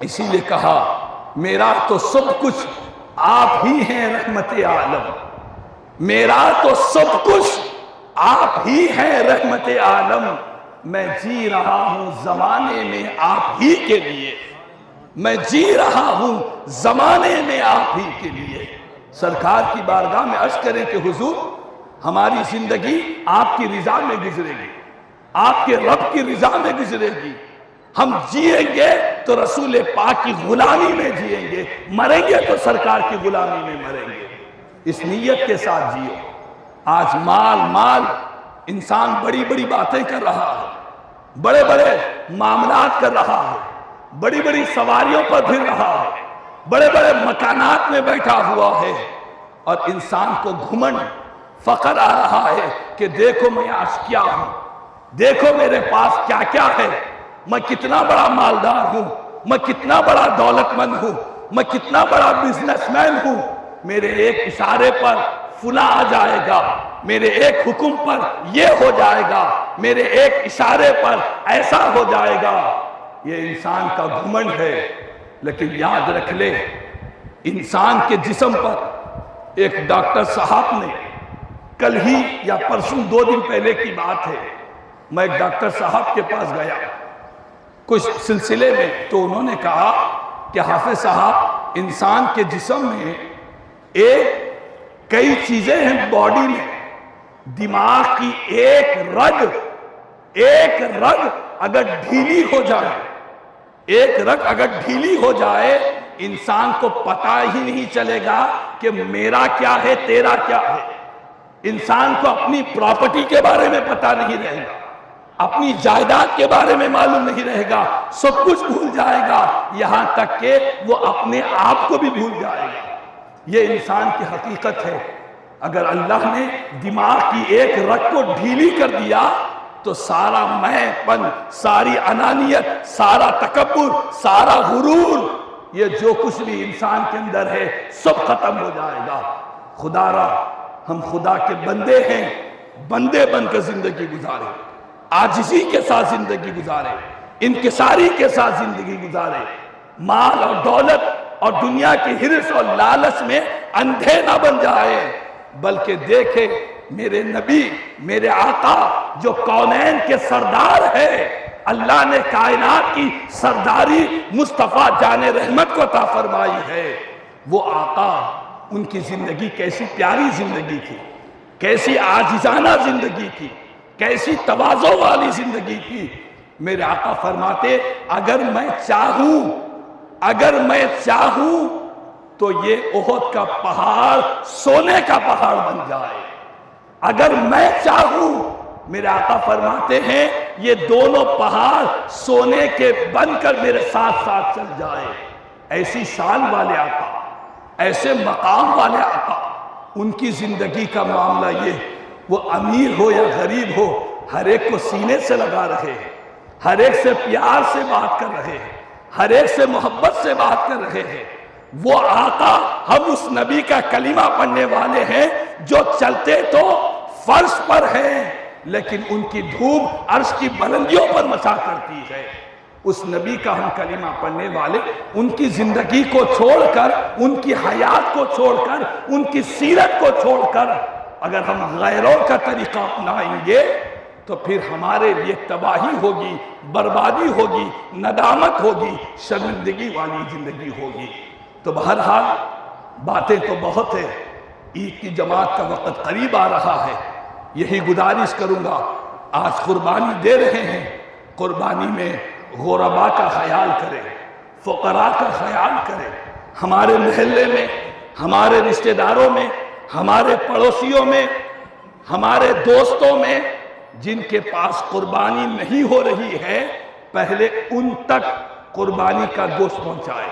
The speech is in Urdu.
اسی لیے کہا میرا تو سب کچھ آپ ہی ہیں رحمت عالم، میرا تو سب کچھ آپ ہی ہیں رحمت عالم، میں جی رہا ہوں زمانے میں آپ ہی کے لیے، میں جی رہا ہوں زمانے میں آپ ہی کے لیے۔ سرکار کی بارگاہ میں عرض کریں کہ حضور ہماری زندگی آپ کی رضا میں گزرے گی، آپ کے رب کی رضا میں گزرے گی، ہم جیئیں گے تو رسول پاک کی غلامی میں جیئیں گے، مریں گے تو سرکار کی غلامی میں مریں گے۔ اس نیت کے ساتھ جیو۔ آج مال مال انسان بڑی بڑی باتیں کر رہا ہے، بڑے بڑے معاملات کر رہا ہے، بڑی بڑی سواریوں پر پھر رہا ہے، بڑے بڑے مکانات میں بیٹھا ہوا ہے، اور انسان کو گھمنڈ فخر آ رہا ہے کہ دیکھو میں آج کیا ہوں، دیکھو میرے پاس کیا کیا ہے، میں کتنا بڑا مالدار ہوں، میں کتنا بڑا دولت مند ہوں، میں کتنا بڑا بزنس مین ہوں، میرے ایک اشارے پر فلاں آ جائے گا، میرے ایک حکم پر یہ ہو جائے گا، میرے ایک اشارے پر ایسا ہو جائے گا۔ یہ انسان کا گھمنڈ ہے، لیکن یاد رکھ لے انسان کے جسم پر ایک ڈاکٹر صاحب نے کل ہی یا پرسوں 2 دن پہلے کی بات ہے، میں ایک ڈاکٹر صاحب کے پاس گیا کچھ سلسلے میں، تو انہوں نے کہا کہ حافظ صاحب انسان کے جسم میں کئی چیزیں ہیں باڈی میں، دماغ کی ایک رگ اگر ڈھیلی ہو جائے، ایک رگ اگر ڈھیلی ہو جائے انسان کو پتہ ہی نہیں چلے گا کہ میرا کیا ہے تیرا کیا ہے۔ انسان کو اپنی پراپرٹی کے بارے میں پتہ نہیں رہے گا، اپنی جائیداد کے بارے میں معلوم نہیں رہے گا، سب کچھ بھول جائے گا، یہاں تک کہ وہ اپنے آپ کو بھی بھول جائے گا۔ یہ انسان کی حقیقت ہے۔ اگر اللہ نے دماغ کی ایک رگ کو ڈھیلی کر دیا تو سارا میں پن، ساری انانیت، سارا تکبر، سارا غرور، یہ جو کچھ بھی انسان کے اندر ہے سب ختم ہو جائے گا۔ خدا را ہم خدا کے بندے ہیں، بندے بن کر زندگی گزارے، عاجزی کے ساتھ زندگی گزارے، انکساری کے ساتھ زندگی گزارے، مال اور دولت اور دنیا کی حرص اور لالچ میں اندھے نہ بن جائے، بلکہ دیکھے میرے نبی، میرے آقا جو کونین کے سردار ہے، اللہ نے کائنات کی سرداری مصطفیٰ جان رحمت کو عطا فرمائی ہے، وہ آقا ان کی زندگی کیسی پیاری زندگی تھی، کیسی عاجزانہ زندگی تھی، کیسی تواضع والی زندگی تھی۔ میرے آقا فرماتے اگر میں چاہوں تو یہ احد کا پہاڑ سونے کا پہاڑ بن جائے، اگر میں چاہوں، میرے آقا فرماتے ہیں یہ دونوں پہاڑ سونے کے بن کر میرے ساتھ ساتھ چل جائے۔ ایسی شان والے آقا، ایسے مقام والے آقا، ان کی زندگی کا معاملہ یہ، وہ امیر ہو یا غریب ہو ہر ایک کو سینے سے لگا رہے ہیں، ہر ایک سے پیار سے بات کر رہے ہیں، ہر ایک سے محبت سے بات کر رہے ہیں۔ وہ آقا، ہم اس نبی کا کلمہ پڑھنے والے ہیں جو چلتے تو فرش پر ہیں لیکن ان کی دھوپ عرش کی بلندیوں پر مچا کرتی ہے۔ اس نبی کا ہم کلمہ پڑھنے والے ان کی زندگی کو چھوڑ کر، ان کی حیات کو چھوڑ کر، ان کی سیرت کو چھوڑ کر اگر ہم غیروں کا طریقہ اپنائیں گے تو پھر ہمارے لیے تباہی ہوگی، بربادی ہوگی، ندامت ہوگی، شرمندگی والی زندگی ہوگی۔ تو بہرحال باتیں تو بہت ہیں، عید کی جماعت کا وقت قریب آ رہا ہے، یہی گزارش کروں گا، آج قربانی دے رہے ہیں، قربانی میں غربا کا خیال کریں، فقراء کا خیال کریں، ہمارے محلے میں، ہمارے رشتہ داروں میں، ہمارے پڑوسیوں میں، ہمارے دوستوں میں جن کے پاس قربانی نہیں ہو رہی ہے، پہلے ان تک قربانی کا گوشت پہنچائے۔